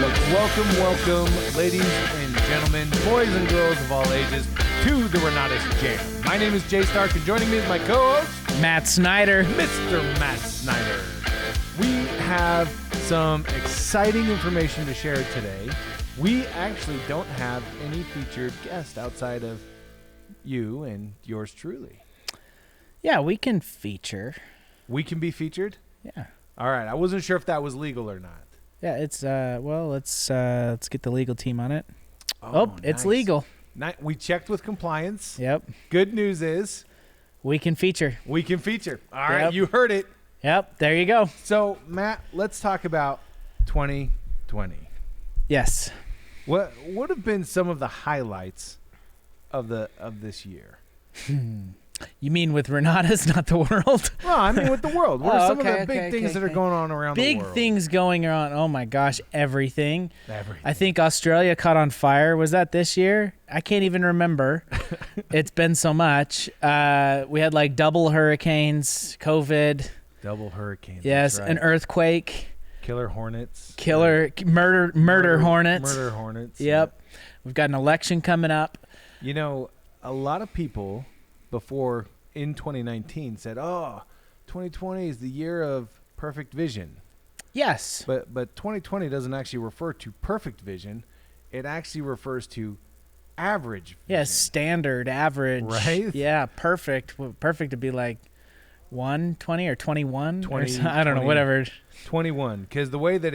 Welcome, ladies and gentlemen, boys and girls of all ages, to the Renatus J.A.M. My name is Jay Stark, and joining me is my co-host, Matt Snyder. Mr. Matt Snyder. We have some exciting information to share today. We actually don't have any featured guest outside of you and yours truly. Yeah, we can feature. We can be featured? Yeah. All right. I wasn't sure if that was legal or not. Yeah, it's let's get the legal team on it. Oh, it's nice. Legal. We checked with compliance. Yep. Good news is we can feature. We can feature. All right, you heard it. Yep, there you go. So, Matt, let's talk about 2020. Yes. What would have been some of the highlights of this year? You mean with Renatus, not the world? Well, I mean with the world. What are some of the big things that are okay. going on around the world? Big things going on. Oh my gosh, everything. Everything. I think Australia caught on fire. Was that this year? I can't even remember. It's been so much. We had like double hurricanes, COVID. Double hurricanes. Yes, that's right. an earthquake. Killer hornets. Murder hornets. Murder hornets. Yep. We've got an election coming up. You know, a lot of people before in 2019 said, "Oh, 2020 is the year of perfect vision." Yes. But 2020 doesn't actually refer to perfect vision. It actually refers to average vision. Yeah, standard, average. Right? Yeah, perfect. Perfect to be like 120 or 21. 20, I don't know, whatever. 21, because the way that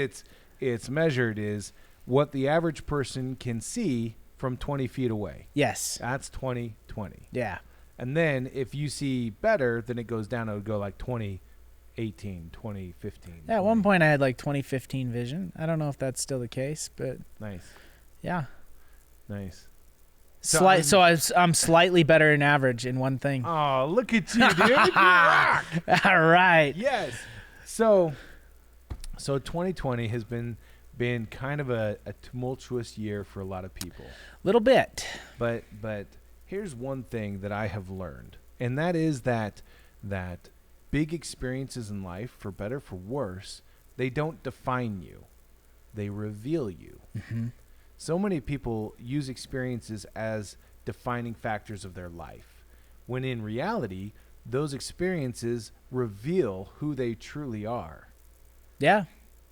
it's measured is what the average person can see from 20 feet away. Yes. That's 2020. Yeah. And then if you see better, then it goes down. It would go like 2018, 2015. Yeah, at one point I had like 2015 vision. I don't know if that's still the case, but Nice. yeah. Nice. I'm slightly better than average in one thing. Oh, look at you, dude. You rock. All right. Yes. So 2020 has been kind of a tumultuous year for a lot of people. Little bit. But here's one thing that I have learned, and that is that big experiences in life, for better for worse, they don't define you. They reveal you. Mm-hmm. So many people use experiences as defining factors of their life, when in reality, those experiences reveal who they truly are. Yeah.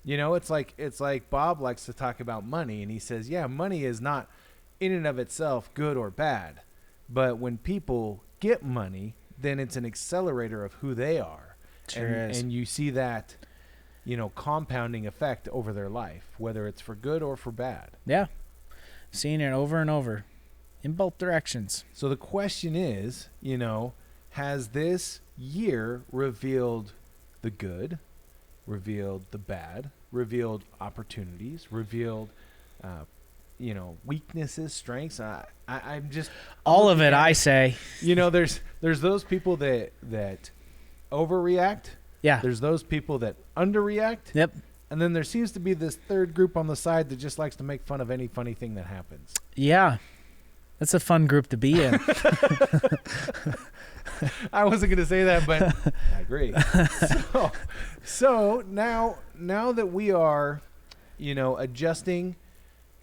You know, it's like Bob likes to talk about money, and he says, yeah, money is not in and of itself good or bad. But when people get money, then it's an accelerator of who they are. Sure is. And you see that, compounding effect over their life, whether it's for good or for bad. Yeah. Seeing it over and over in both directions. So the question is, has this year revealed the good, revealed the bad, revealed opportunities, revealed weaknesses, strengths? I'm just all of it, I say. There's those people that overreact. Yeah. There's those people that underreact. Yep. And then there seems to be this third group on the side that just likes to make fun of any funny thing that happens. Yeah. That's a fun group to be in. I wasn't going to say that, but I agree. So now that we are, adjusting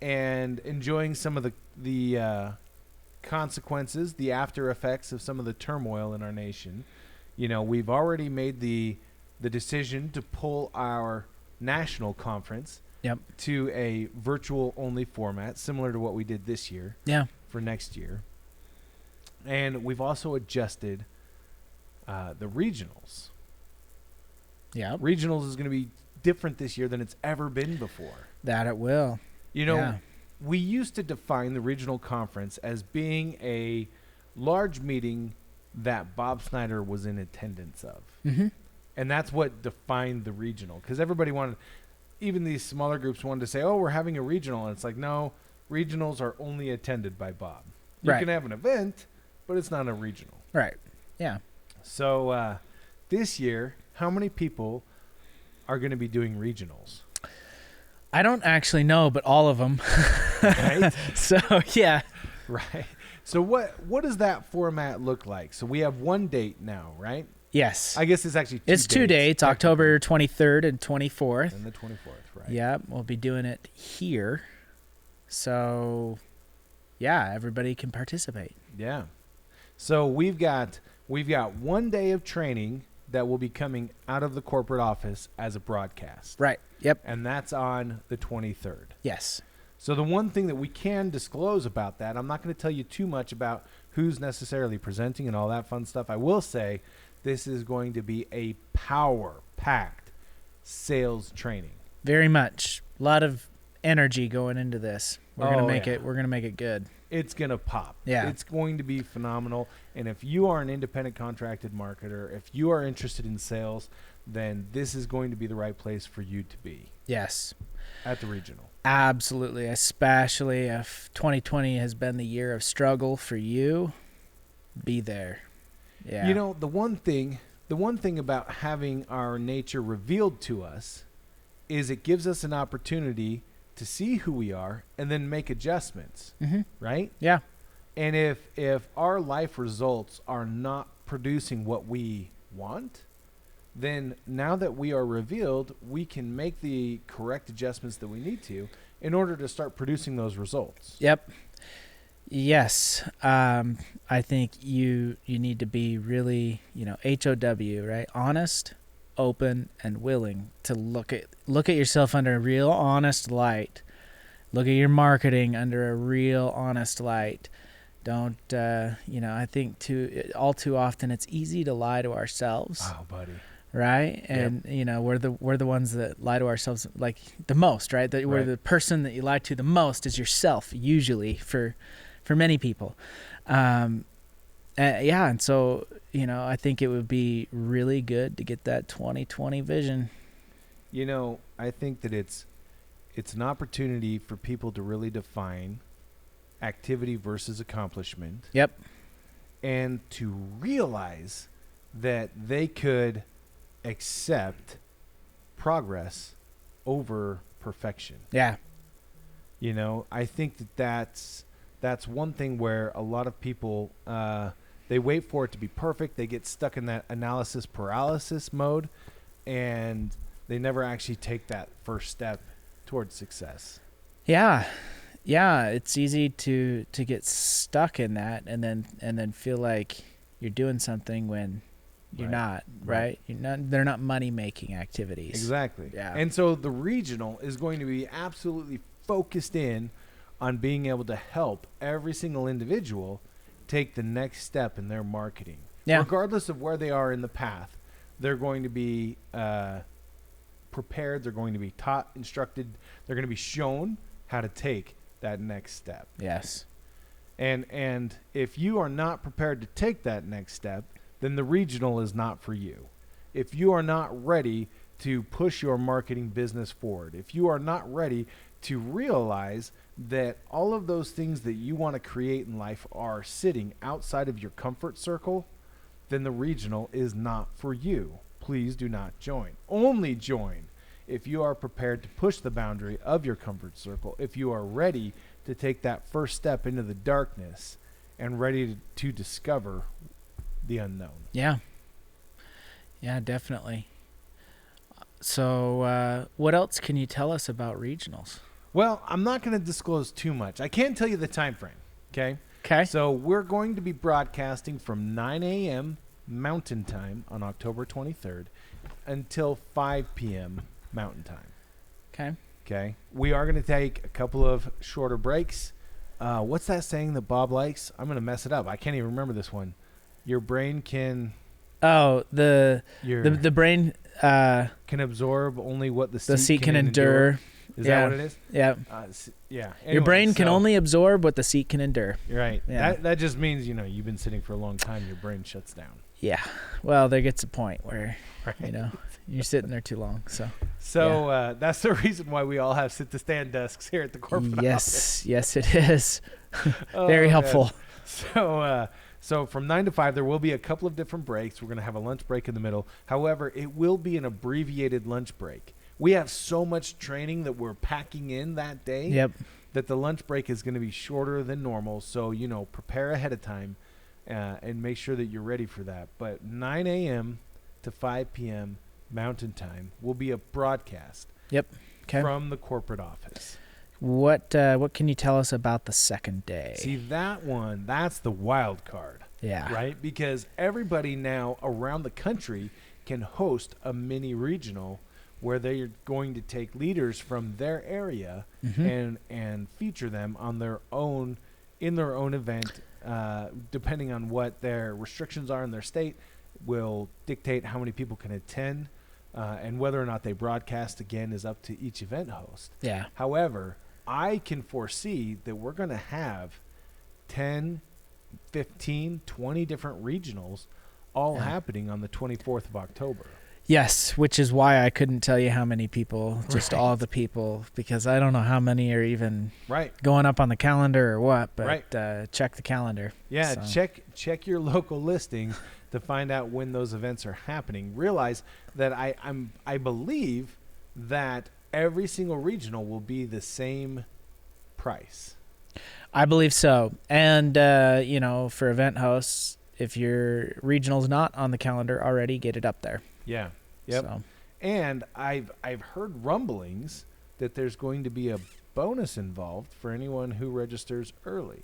and enjoying some of the consequences, the after effects of some of the turmoil in our nation, we've already made the decision to pull our national conference to a virtual only format, similar to what we did this year. Yeah. For next year. And we've also adjusted the regionals. Yeah. Regionals is going to be different this year than it's ever been before. That it will. We used to define the regional conference as being a large meeting that Bob Snyder was in attendance of. Mm-hmm. And that's what defined the regional, because everybody wanted, even these smaller groups wanted to say, oh, we're having a regional. And it's like, no, regionals are only attended by Bob. You can have an event, but it's not a regional. Right. Yeah. So this year, how many people are going to be doing regionals? I don't actually know, but all of them. Right? So, yeah. Right. So what does that format look like? So we have one date now, right? Yes. I guess it's actually It's 2 dates, October 23rd and 24th. And the 24th, right? Yeah, we'll be doing it here. So, yeah, everybody can participate. Yeah. So we've got 1 day of training that will be coming out of the corporate office as a broadcast. Right. Yep. And that's on the 23rd. Yes. So the one thing that we can disclose about that, I'm not going to tell you too much about who's necessarily presenting and all that fun stuff. I will say this is going to be a power-packed sales training. Very much. A lot of energy going into this. We're going to make it good. It's going to pop. Yeah. It's going to be phenomenal. And if you are an independent contracted marketer, if you are interested in sales, then this is going to be the right place for you to be. Yes. At the regional. Absolutely. Especially if 2020 has been the year of struggle for you, be there. Yeah. You know, the one thing about having our nature revealed to us is it gives us an opportunity to see who we are and then make adjustments, right? Yeah. And if our life results are not producing what we want, then now that we are revealed, we can make the correct adjustments that we need to in order to start producing those results. Yep. Yes. I think you need to be really, HOW, right? Honest, open, and willing to look at yourself under a real honest light. Look at your marketing under a real honest light. Don't, I think all too often it's easy to lie to ourselves. Oh, buddy. Right. And, we're the ones that lie to ourselves like the most, right? That we're the person that you lie to the most is yourself, usually for many people. And so, I think it would be really good to get that 2020 vision. I think that it's an opportunity for people to really define activity versus accomplishment. Yep. And to realize that they could accept progress over perfection. Yeah. I think that's one thing where a lot of people, they wait for it to be perfect. They get stuck in that analysis paralysis mode, and they never actually take that first step towards success. Yeah. Yeah. It's easy to get stuck in that and then feel like you're doing something when you're not, right? They're not money-making activities. Exactly. Yeah. And so the regional is going to be absolutely focused in on being able to help every single individual take the next step in their marketing. Yeah. Regardless of where they are in the path, they're going to be prepared. They're going to be taught, instructed. They're going to be shown how to take that next step. Yes. And if you are not prepared to take that next step, then the regional is not for you. If you are not ready to push your marketing business forward, if you are not ready to realize that all of those things that you want to create in life are sitting outside of your comfort circle, then the regional is not for you. Please do not join. Only join if you are prepared to push the boundary of your comfort circle, if you are ready to take that first step into the darkness and ready to discover the unknown. Yeah. Yeah, definitely. So what else can you tell us about regionals? Well, I'm not going to disclose too much. I can tell you the time frame, okay? Okay. So we're going to be broadcasting from 9 a.m. Mountain Time on October 23rd until 5 p.m. Mountain Time. Okay. Okay. We are going to take a couple of shorter breaks. What's that saying that Bob likes? I'm going to mess it up. I can't even remember this one. Your brain can... Oh, the brain... can absorb only what the seat can endure. Is that what it is? Yeah. Yeah. Anyway, your brain can only absorb what the seat can endure. Right. Yeah. That just means, you've been sitting for a long time, your brain shuts down. Yeah. Well, there gets a point where, you're sitting there too long. So that's the reason why we all have sit-to-stand desks here at the corporate office. Yes, it is. Very helpful. So from 9 to 5, there will be a couple of different breaks. We're going to have a lunch break in the middle. However, it will be an abbreviated lunch break. We have so much training that we're packing in that day that the lunch break is going to be shorter than normal. So, prepare ahead of time. and make sure that you're ready for that. But 9 a.m. to 5 p.m. Mountain Time will be a broadcast Yep. Okay. from the corporate office. What can you tell us about the second day? See, that's the wild card. Yeah. Right? Because everybody now around the country can host a mini regional where they're going to take leaders from their area and feature them on their own in their own event, depending on what their restrictions are in their state, will dictate how many people can attend, and whether or not they broadcast again is up to each event host. Yeah. However, I can foresee that we're going to have 10, 15, 20 different regionals all happening on the 24th of October. Yes, which is why I couldn't tell you how many people, just all the people, because I don't know how many are even going up on the calendar or what, but check the calendar. Yeah, so. check your local listings to find out when those events are happening. Realize that I believe that every single regional will be the same price. I believe so. And, for event hosts, if your regional's not on the calendar already, get it up there. Yeah. Yep. So. And I've heard rumblings that there's going to be a bonus involved for anyone who registers early.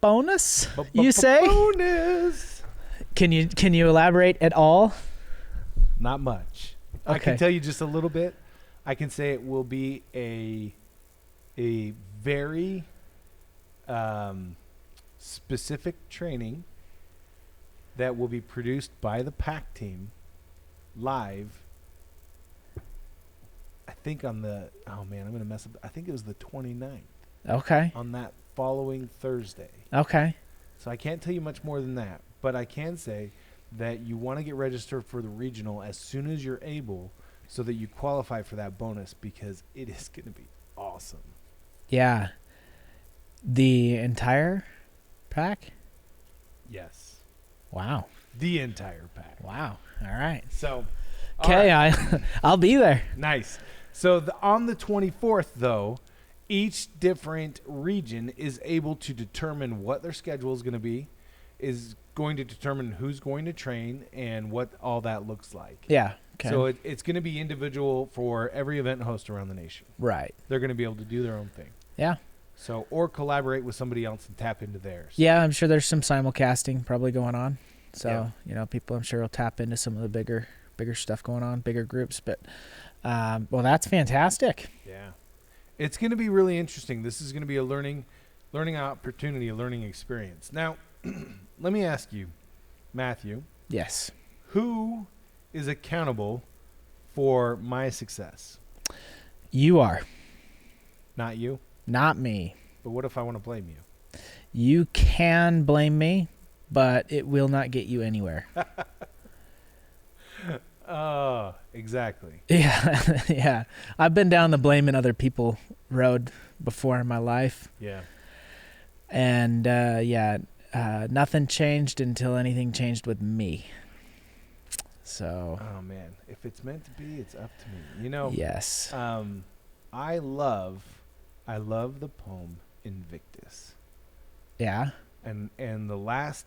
Bonus? You say? Bonus. Can you elaborate at all? Not much. Okay. I can tell you just a little bit. I can say it will be a very specific training that will be produced by the PAC team live. I think on the I'm going to mess up. I think it was the 29th. Okay. On that following Thursday. Okay. So I can't tell you much more than that, but I can say that you want to get registered for the regional as soon as you're able so that you qualify for that bonus, because it is going to be awesome. Yeah. The entire pack? Yes. Wow. The entire pack. Wow. All right. So, okay, I'll be there. Nice. So on the 24th, though, each different region is able to determine what their schedule is going to be, is going to determine who's going to train, and what all that looks like. Yeah. Okay. So it's going to be individual for every event host around the nation. Right. They're going to be able to do their own thing. Yeah. So, or collaborate with somebody else and tap into theirs. Yeah, I'm sure there's some simulcasting probably going on. So, people I'm sure will tap into some of the bigger stuff going on, bigger groups. But, well, that's fantastic. Yeah. It's going to be really interesting. This is going to be a learning opportunity, a learning experience. Now, let me ask you, Matthew. Yes. Who is accountable for my success? You are. Not you? Not me. But what if I want to blame you? You can blame me, but it will not get you anywhere. Exactly. Yeah. Yeah. I've been down the blaming other people road before in my life. Yeah. And, nothing changed until anything changed with me. So. Oh, man. If it's meant to be, it's up to me. You know. Yes. I love the poem Invictus. Yeah. And the last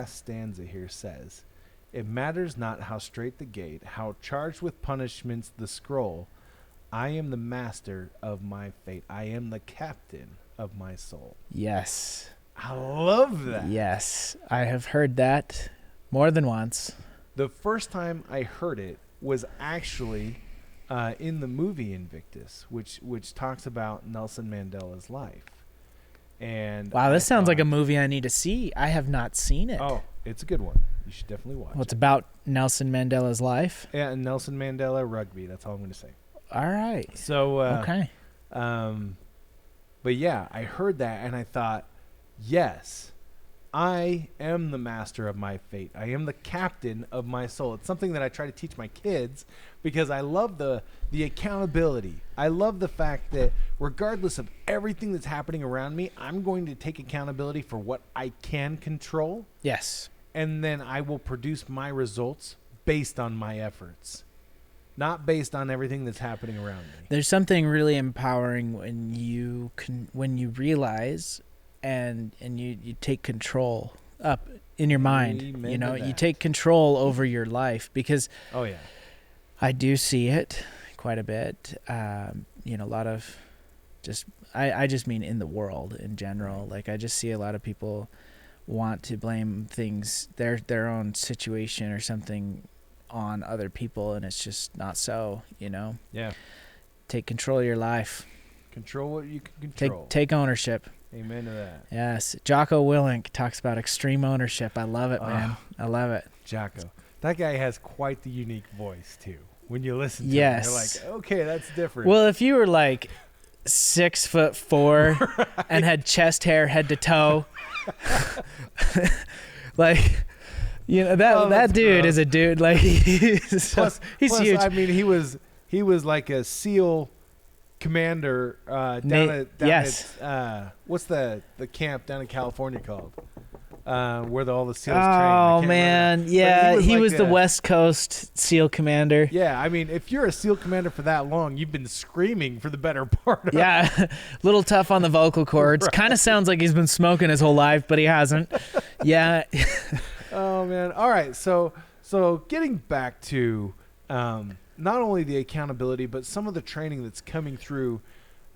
stanza here says, "It matters not how straight the gate, how charged with punishments the scroll. I am the master of my fate. I am the captain of my soul." Yes. I love that. Yes. I have heard that more than once. The first time I heard it was actually in the movie Invictus, which talks about Nelson Mandela's life. And wow, this sounds like a movie I need to see. I have not seen it. Oh, it's a good one. You should definitely watch Well, it's it. about Nelson Mandela's life? Yeah, and Nelson Mandela rugby. That's all I'm going to say. All right. So, okay. But yeah, I heard that and I thought, yes, I am the master of my fate. I am the captain of my soul. It's something that I try to teach my kids because I love the accountability. I love the fact that regardless of everything that's happening around me, I'm going to take accountability for what I can control. Yes. And then I will produce my results based on my efforts, not based on everything that's happening around me. There's something really empowering when you realize and you take control up in your mind. Amen You know, to you that. take control over your life, because Oh yeah. I do see it quite a bit. You know, a lot of I just mean in the world in general. Like, I just see a lot of people want to blame things, their own situation or something, on other people, and it's just not so, you know. Yeah. Take control of your life. Control what you can control. Take ownership. Amen to that. Yes. Jocko Willink talks about extreme ownership. I love it, man. I love it. Jocko. That guy has quite the unique voice too. When you listen to Yes. him, you're like, okay, that's different. Well, if you were like 6'4" and had chest hair head to toe, like, you know, that dude gross. is a dude. Like, he's plus, huge. I mean, he was like a SEAL commander down yes. at what's the camp down in California called? Where all the SEALs train. Oh man, yeah, he was the West Coast SEAL commander. Yeah, I mean, if you're a SEAL commander for that long, you've been screaming for the better part of it. Yeah, a little tough on the vocal cords. Right. Kind of sounds like he's been smoking his whole life, but he hasn't. Yeah. Oh man. All right. So getting back to not only the accountability, but some of the training that's coming through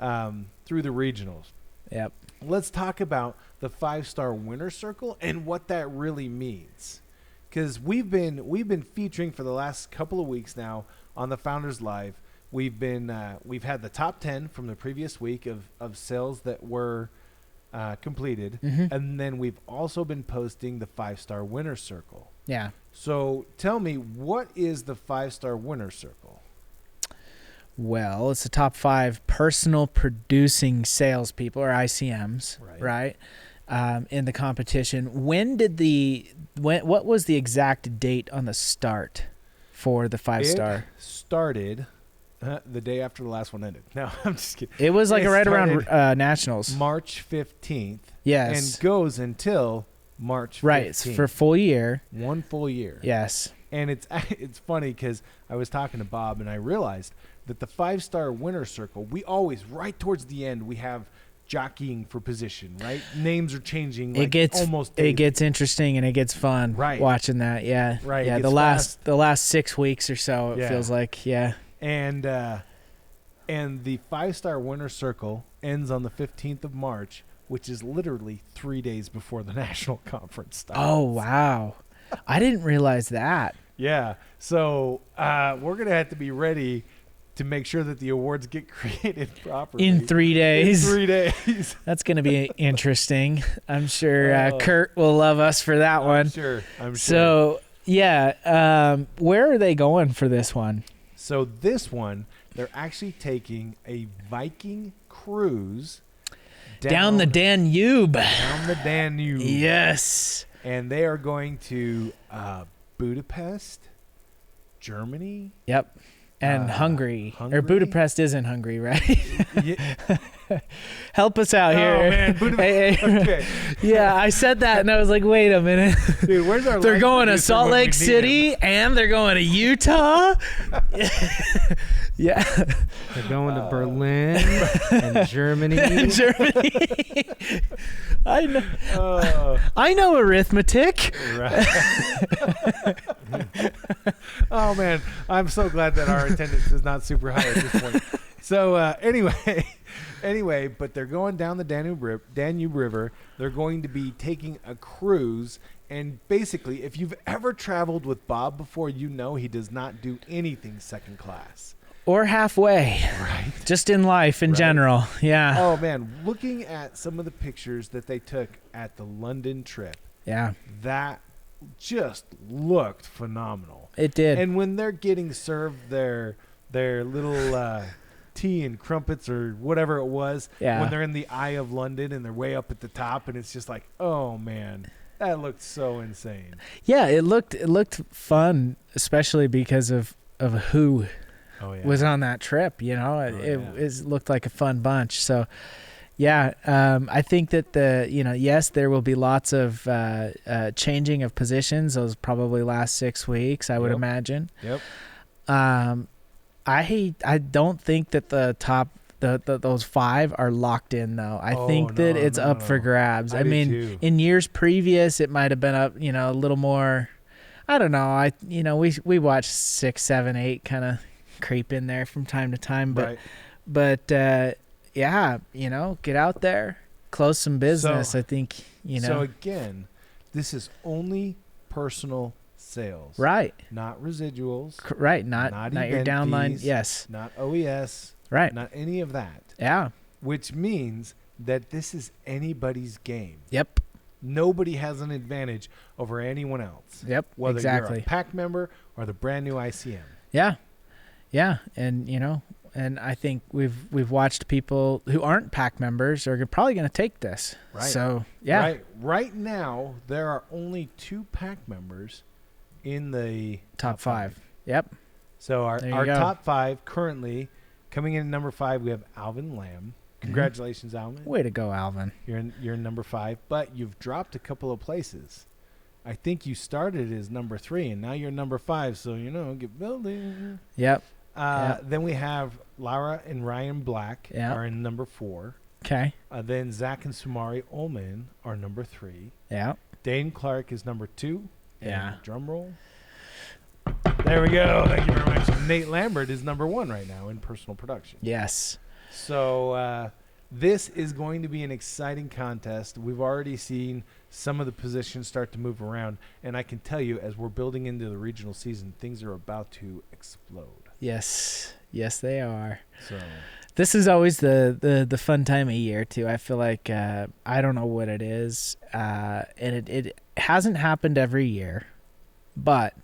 the regionals. Yep. Let's talk about the 5-star winner circle and what that really means, because we've been featuring for the last couple of weeks now on the Founders Live. We've had the top 10 from the previous week of sales that were completed, and then we've also been posting the 5-star winner circle. Yeah. So tell me, what is the 5-star winner circle? Well, it's the top 5 personal producing salespeople, or ICMs, right? In the competition. What was the exact date on the start for the 5-star? It started the day after the last one ended. No, I'm just kidding. It was like right around Nationals. March 15th. Yes. And goes until March 15th. Right, it's for a full year. 1 full year. Yes. And it's funny because I was talking to Bob and I realized that the 5-star winner circle, we always, right towards the end, we have jockeying for position, right? Names are changing. Like, almost daily. It gets interesting and it gets fun. Right. Watching that. Yeah. Right. Yeah. The last 6 weeks or so, it feels like. Yeah. And the 5-star winner circle ends on the 15th of March, which is literally 3 days before the national conference starts. Oh wow, I didn't realize that. Yeah. So we're gonna have to be ready to make sure that the awards get created properly in 3 days. In 3 days. That's going to be interesting. I'm sure Kurt will love us for that one. I'm sure. So, yeah, where are they going for this one? So this one, they're actually taking a Viking cruise down the Danube. Down the Danube. Yes. And they are going to Budapest, Germany. Yep. And Hungary. Or Budapest isn't Hungary, right? Yeah. Help us out here. Oh, man. Budapest. Okay. Yeah, I said that, and I was like, wait a minute. Dude, where's our They're going to Salt Lake City, and they're going to Utah? Yeah. They're going to Berlin and Germany. I know. I know arithmetic. Right. Oh man, I'm so glad that our attendance is not super high at this point. So anyway, but they're going down the Danube River. They're going to be taking a cruise, and basically, if you've ever traveled with Bob before, you know he does not do anything second class. Or halfway. Right. Just in life in general. Yeah. Oh man, looking at some of the pictures that they took at the London trip. Yeah. That just looked phenomenal. It did. And when they're getting served their little tea and crumpets or whatever it was, when they're in the Eye of London and they're way up at the top, and it's just like, oh man, that looked so insane. Yeah, it looked fun, especially because of who was on that trip. You know, it looked like a fun bunch. So. Yeah, I think that yes, there will be lots of changing of positions. Those probably last 6 weeks, I would imagine. Yep. I don't think that the top those 5 are locked in though. I think no, that it's up for grabs. I do mean, too. in years previous, it might have been up, a little more. I don't know. We watch 6, 7, 8 kind of creep in there from time to time, but yeah, get out there, close some business. I think So again, this is only personal sales, right? Not residuals, right? Not your event downline. fees, Yes, not OES, right? Not any of that. Yeah. Which means that this is anybody's game. Yep. Nobody has an advantage over anyone else. Yep. Whether exactly. you're a PAC member or the brand new ICM. Yeah. Yeah. And and I think we've watched people who aren't PAC members are probably going to take this. Right. So yeah. Right now there are only 2 PAC members in the top 5. Yep. So our go. top 5 currently coming in at number 5, we have Alvin Lamb. Congratulations, Alvin. Way to go, Alvin. You're in number 5, but you've dropped a couple of places. I think you started as number 3, and now you're number 5. So get building. Yep. Then we have Laura and Ryan Black are in number 4. Okay. Then Zach and Sumari Ullman are number 3. Yeah. Dane Clark is number 2. Yeah. Drum roll. There we go. Thank you very much. Nate Lambert is number 1 right now in personal production. Yes. So this is going to be an exciting contest. We've already seen some of the positions start to move around, and I can tell you, as we're building into the regional season, things are about to explode. Yes, they are. So this is always the fun time of year too. I feel like I don't know what it is, and it hasn't happened every year, but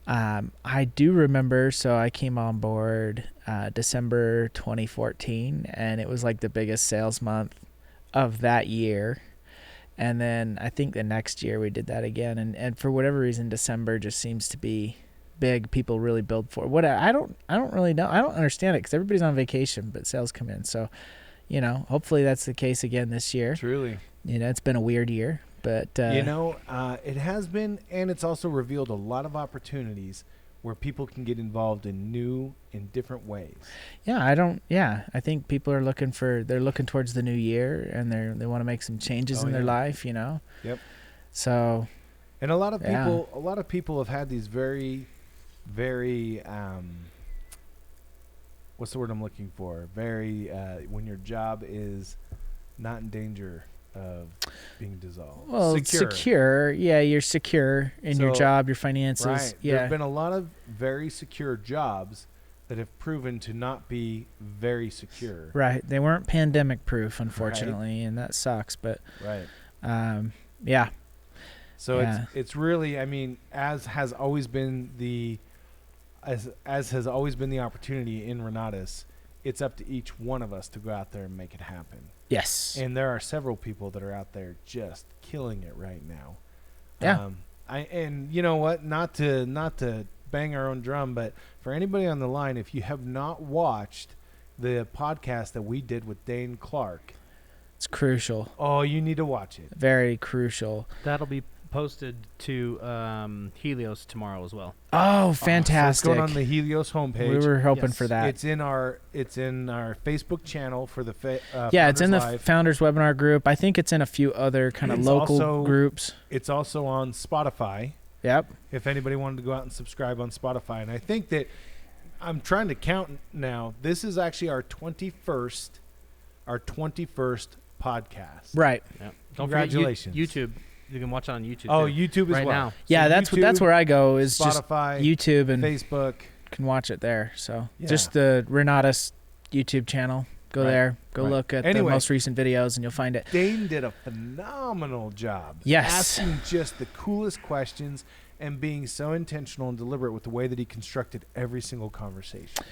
I do remember. So I came on board December 2014, and it was like the biggest sales month of that year. And then I think the next year we did that again, and for whatever reason, December just seems to be big. People really build for what I don't really know. I don't understand it because everybody's on vacation, but sales come in. So, hopefully that's the case again this year. Truly, it's been a weird year, but it has been, and it's also revealed a lot of opportunities where people can get involved in different ways. I think people are looking towards the new year, and they want to make some changes in their life, Yep. So, and a lot of people have had these very, very what's the word I'm looking for? Very when your job is not in danger of being dissolved. Well, secure. Yeah, you're secure in your job, your finances. Right. Yeah. There have been a lot of very secure jobs that have proven to not be very secure. Right. They weren't pandemic proof, unfortunately, and that sucks. But yeah. So it's really, I mean, as has always been the opportunity in Renatus, it's up to each one of us to go out there and make it happen. Yes. And there are several people that are out there just killing it right now. Yeah. And you know what? Not to bang our own drum, but for anybody on the line, if you have not watched the podcast that we did with Dane Clark, it's crucial. Oh, you need to watch it. Very crucial. That'll be posted to Helios tomorrow as well. Oh, fantastic! So it's going on the Helios homepage. We were hoping for that. It's in our Facebook channel for the it's in the Founders Webinar group. I think it's in a few other kind of local groups. It's also on Spotify. Yep. If anybody wanted to go out and subscribe on Spotify, and I think that I'm trying to count now. This is actually our 21st podcast. Right. Yeah. Congratulations. YouTube. You can watch it on YouTube. Oh, too. YouTube as right well. now. Yeah, so that's where I go is Spotify, just YouTube and Facebook. Can watch it there. So Yeah. just the Renatus YouTube channel. Go there. Go look at the most recent videos, and you'll find it. Dane did a phenomenal job. Yes. Asking just the coolest questions and being so intentional and deliberate with the way that he constructed every single conversation.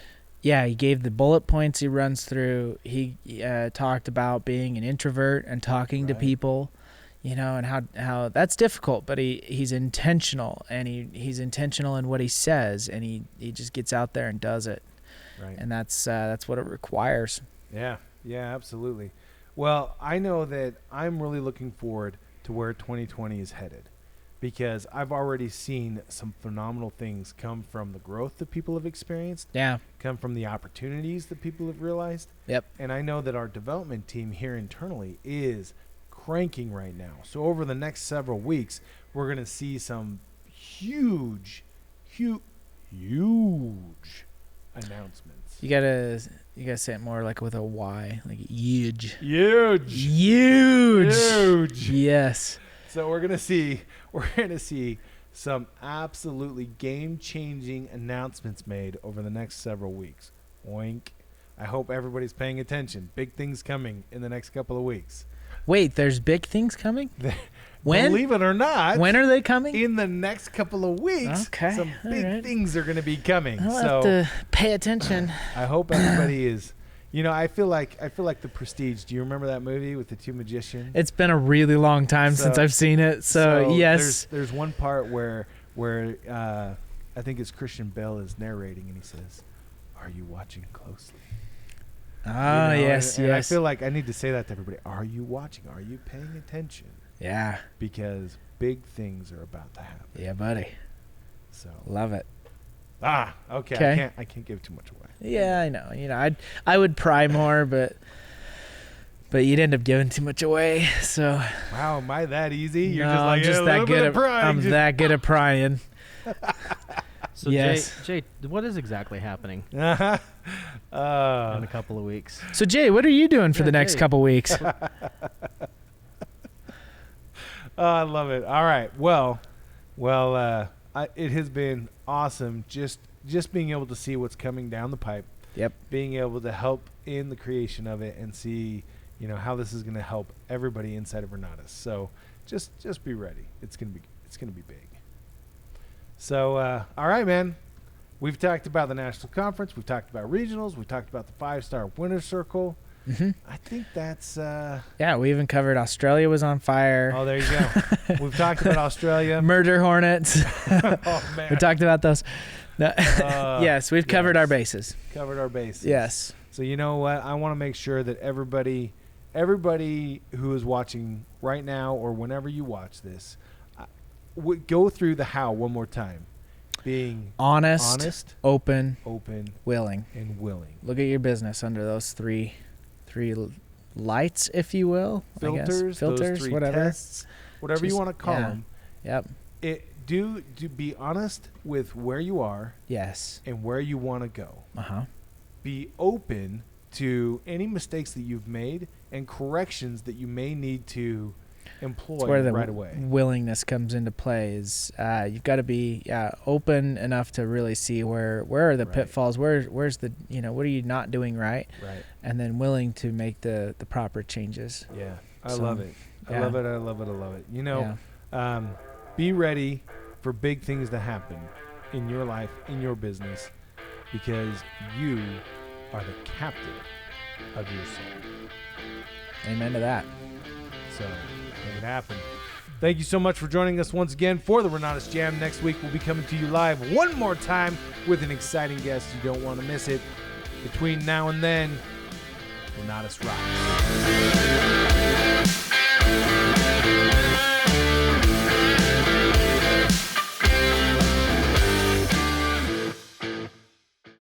Yeah, he gave the bullet points he runs through. He talked about being an introvert and talking to people, and how that's difficult, but he's intentional, and he's intentional in what he says, and he just gets out there and does it. Right. And that's what it requires. Yeah, absolutely. Well, I know that I'm really looking forward to where 2020 is headed. because I've already seen some phenomenal things come from the growth that people have experienced, Yeah. come from the opportunities that people have realized. Yep. And I know that our development team here internally is cranking right now. So over the next several weeks, we're going to see some huge announcements. You gotta say it more like with a Y, like huge. Huge. Yes. So we're gonna see some absolutely game-changing announcements made over the next several weeks. Oink. I hope everybody's paying attention. Big things coming in the next couple of weeks. Wait, there's big things coming? When? Believe it or not. When are they coming? In the next couple of weeks, Okay, some big alright. things are going to be coming. I'll So have to pay attention. I hope everybody is. You know, I feel like The Prestige. Do you remember that movie with the two magicians? It's been a really long time since I've seen it. So yes. There's one part where I think it's Christian Bale is narrating and he says, "Are you watching closely?" Oh, yes. And I feel like I need to say that to everybody. Are you watching? Are you paying attention? Yeah. Because big things are about to happen. Yeah, buddy. So Love it. okay. I can't give too much away. Yeah, I know. You know, I would pry more, but you'd end up giving too much away. So Wow, am I that easy? You're no, just like I'm just a that little bit good of at prying. I'm that good at prying. So Yes. Jay, what is exactly happening in Uh, a couple of weeks? So Jay, what are you doing for Yeah, the next Jay. couple weeks? I love it. All right. Well, it has been awesome just being able to see what's coming down the pipe. Yep. Being able to help in the creation of it and see, how this is going to help everybody inside of Renatus. So just be ready. It's going to be big. So, all right, man. We've talked about the national conference. We've talked about regionals. We've talked about the 5-star winner circle. Mm-hmm. I think that's. Yeah, we even covered Australia was on fire. Oh, there you go. We've talked about Australia. Murder hornets. Oh man. We talked about those. No. Yes, we've covered our bases. Covered our bases. Yes. So you know what? I want to make sure that everybody who is watching right now or whenever you watch this, go through the how one more time. Being Honest, open, willing. and willing. Look at your business under those three lights, if you will. Filters, those 3 whatever. tests, whatever you want to call them. Yep. Do be honest with where you are Yes. and where you want to go. Uh-huh. Be open to any mistakes that you've made and corrections that you may need to employ That's where the right away. willingness comes into play. Is you've got to be open enough to really see where are the Right. pitfalls, where's the what are you not doing right, Right. and then willing to make the proper changes. Yeah. I So, love it. I yeah. love it. I love it. I love it. Yeah. Be ready for big things to happen in your life, in your business, because you are the captain of your soul. Amen to that. So make it happen. Thank you so much for joining us once again for the Renatus J.A.M. Next week, we'll be coming to you live one more time with an exciting guest. You don't want to miss it. Between now and then, Renatus rocks.